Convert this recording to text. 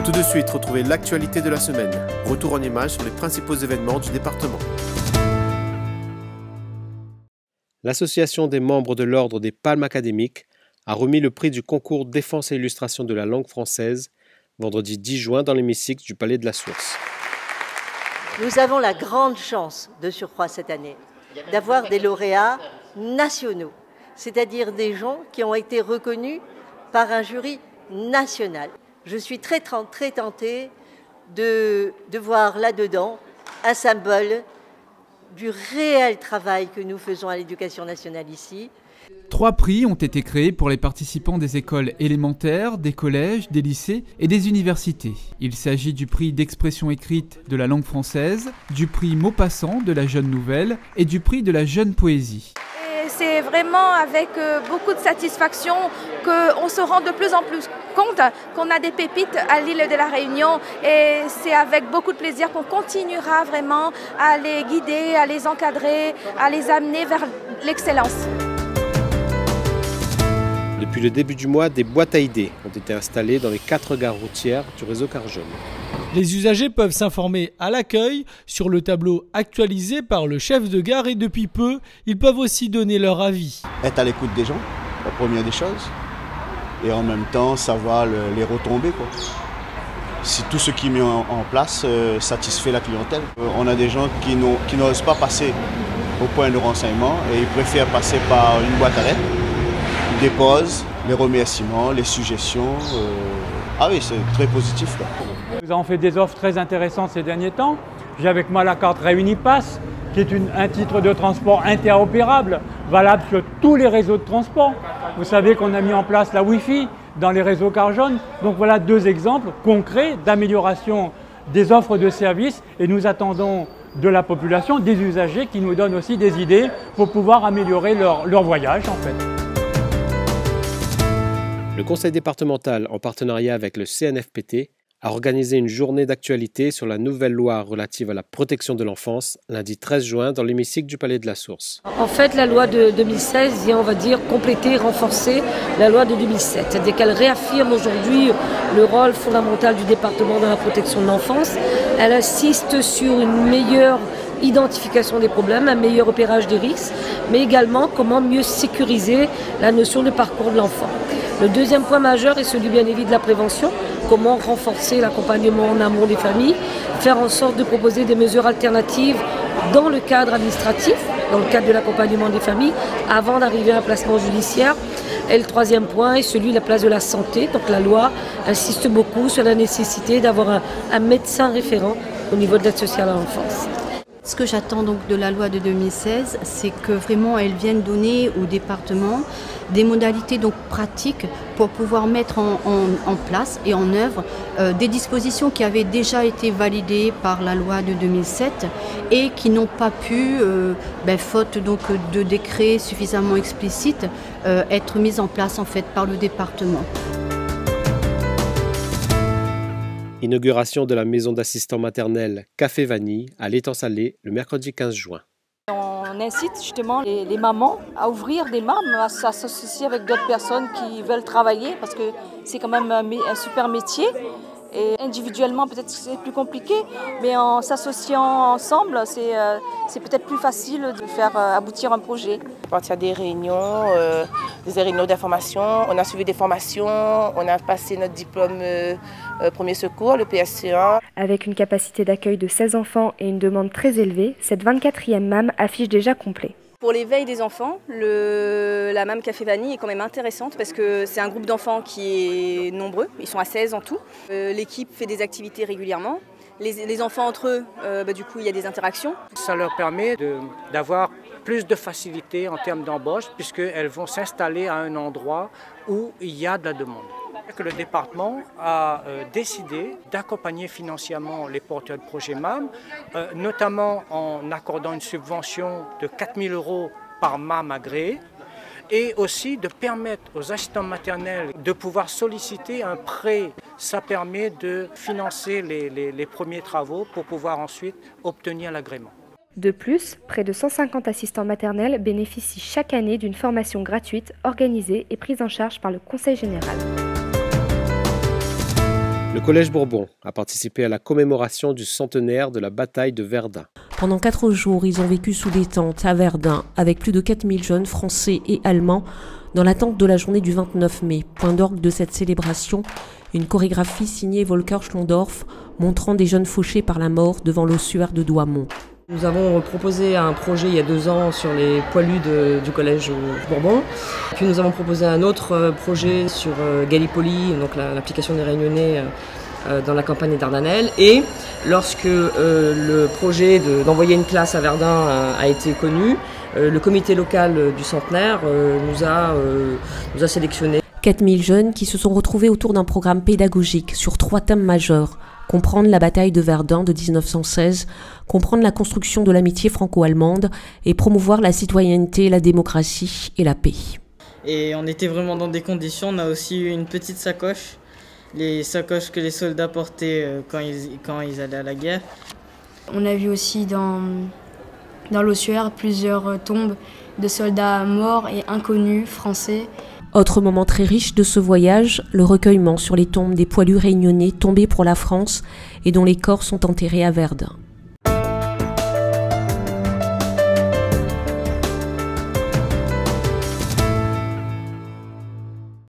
Tout de suite, retrouvez l'actualité de la semaine. Retour en images sur les principaux événements du département. L'association des membres de l'Ordre des Palmes académiques a remis le prix du concours Défense et illustration de la langue française vendredi 10 juin dans l'hémicycle du Palais de la Source. Nous avons la grande chance de surcroît cette année d'avoir des lauréats nationaux, c'est-à-dire des gens qui ont été reconnus par un jury national. Je suis très tentée de voir là-dedans un symbole du réel travail que nous faisons à l'éducation nationale ici. 3 prix ont été créés pour les participants des écoles élémentaires, des collèges, des lycées et des universités. Il s'agit du prix d'expression écrite de la langue française, du prix Maupassant de la jeune nouvelle et du prix de la jeune poésie. C'est vraiment avec beaucoup de satisfaction qu'on se rend de plus en plus compte qu'on a des pépites à l'île de la Réunion et c'est avec beaucoup de plaisir qu'on continuera vraiment à les guider, à les encadrer, à les amener vers l'excellence. Depuis le début du mois, des boîtes à idées ont été installées dans les 4 gares routières du réseau Carjaune. Les usagers peuvent s'informer à l'accueil sur le tableau actualisé par le chef de gare et depuis peu, ils peuvent aussi donner leur avis. Être à l'écoute des gens, la première des choses, et en même temps savoir les retombées, quoi. Si tout ce qui est mis en place satisfait la clientèle. On a des gens qui n'osent pas passer au point de renseignement et ils préfèrent passer par une boîte à lettres. Ils déposent les remerciements, les suggestions. Ah oui, c'est très positif, là. Nous avons fait des offres très intéressantes ces derniers temps. J'ai avec moi la carte Réunipass, qui est un titre de transport interopérable, valable sur tous les réseaux de transport. Vous savez qu'on a mis en place la Wi-Fi dans les réseaux Carjaune. Donc voilà 2 exemples concrets d'amélioration des offres de services et nous attendons de la population, des usagers qui nous donnent aussi des idées pour pouvoir améliorer leur voyage en fait. Le conseil départemental, en partenariat avec le CNFPT, a organisé une journée d'actualité sur la nouvelle loi relative à la protection de l'enfance, lundi 13 juin, dans l'hémicycle du Palais de la Source. En fait, la loi de 2016 vient, on va dire, compléter, renforcer la loi de 2007. C'est-à-dire qu'elle réaffirme aujourd'hui le rôle fondamental du département dans la protection de l'enfance. Elle insiste sur une meilleure identification des problèmes, un meilleur repérage des risques, mais également comment mieux sécuriser la notion de parcours de l'enfant. Le deuxième point majeur est celui bien évidemment de la prévention, comment renforcer l'accompagnement en amont des familles, faire en sorte de proposer des mesures alternatives dans le cadre administratif, dans le cadre de l'accompagnement des familles, avant d'arriver à un placement judiciaire. Et le troisième point est celui de la place de la santé. Donc la loi insiste beaucoup sur la nécessité d'avoir un médecin référent au niveau de l'aide sociale à l'enfance. Ce que j'attends donc de la loi de 2016, c'est que vraiment elle vienne donner au département des modalités donc pratiques pour pouvoir mettre en place et en œuvre des dispositions qui avaient déjà été validées par la loi de 2007 et qui n'ont pas pu, faute donc de décrets suffisamment explicites, être mises en place en fait par le département. Inauguration de la maison d'assistants maternels Café Vanille à l'Étang-Salé le mercredi 15 juin. On incite justement les mamans à ouvrir des MAM, à s'associer avec d'autres personnes qui veulent travailler parce que c'est quand même un super métier. Et individuellement, peut-être que c'est plus compliqué, mais en s'associant ensemble, c'est peut-être plus facile de faire aboutir un projet. À partir des réunions d'information, on a suivi des formations, on a passé notre diplôme premier secours, le PSC1. Avec une capacité d'accueil de 16 enfants et une demande très élevée, cette 24e MAM affiche déjà complet. Pour l'éveil des enfants, la MAM Café Vanille est quand même intéressante parce que c'est un groupe d'enfants qui est nombreux, ils sont à 16 en tout. L'équipe fait des activités régulièrement. Les enfants entre eux, du coup il y a des interactions. Ça leur permet d'avoir plus de facilité en termes d'embauche puisqu'elles vont s'installer à un endroit où il y a de la demande. Que le département a décidé d'accompagner financièrement les porteurs de projets MAM, notamment en accordant une subvention de 4 000 € par MAM agréé et aussi de permettre aux assistants maternels de pouvoir solliciter un prêt. Ça permet de financer les premiers travaux pour pouvoir ensuite obtenir l'agrément. De plus, près de 150 assistants maternels bénéficient chaque année d'une formation gratuite organisée et prise en charge par le Conseil général. Le Collège Bourbon a participé à la commémoration du centenaire de la bataille de Verdun. Pendant 4 jours, ils ont vécu sous des tentes à Verdun avec plus de 4000 jeunes français et allemands dans l'attente de la journée du 29 mai. Point d'orgue de cette célébration, une chorégraphie signée Volker Schlondorf montrant des jeunes fauchés par la mort devant l'ossuaire de Douaumont. Nous avons proposé un projet il y a 2 ans sur les poilus du Collège Bourbon. Puis nous avons proposé un autre projet sur Gallipoli, donc l'application des Réunionnais dans la campagne des Dardanelles. Et lorsque le projet d'envoyer une classe à Verdun a été connu, le comité local du centenaire nous a sélectionnés. 4000 jeunes qui se sont retrouvés autour d'un programme pédagogique sur 3 thèmes majeurs. Comprendre la bataille de Verdun de 1916, comprendre la construction de l'amitié franco-allemande et promouvoir la citoyenneté, la démocratie et la paix. Et on était vraiment dans des conditions, on a aussi eu une petite sacoche, les sacoches que les soldats portaient quand ils allaient à la guerre. On a vu aussi dans l'ossuaire plusieurs tombes de soldats morts et inconnus français. Autre moment très riche de ce voyage, le recueillement sur les tombes des poilus réunionnais tombés pour la France et dont les corps sont enterrés à Verdun.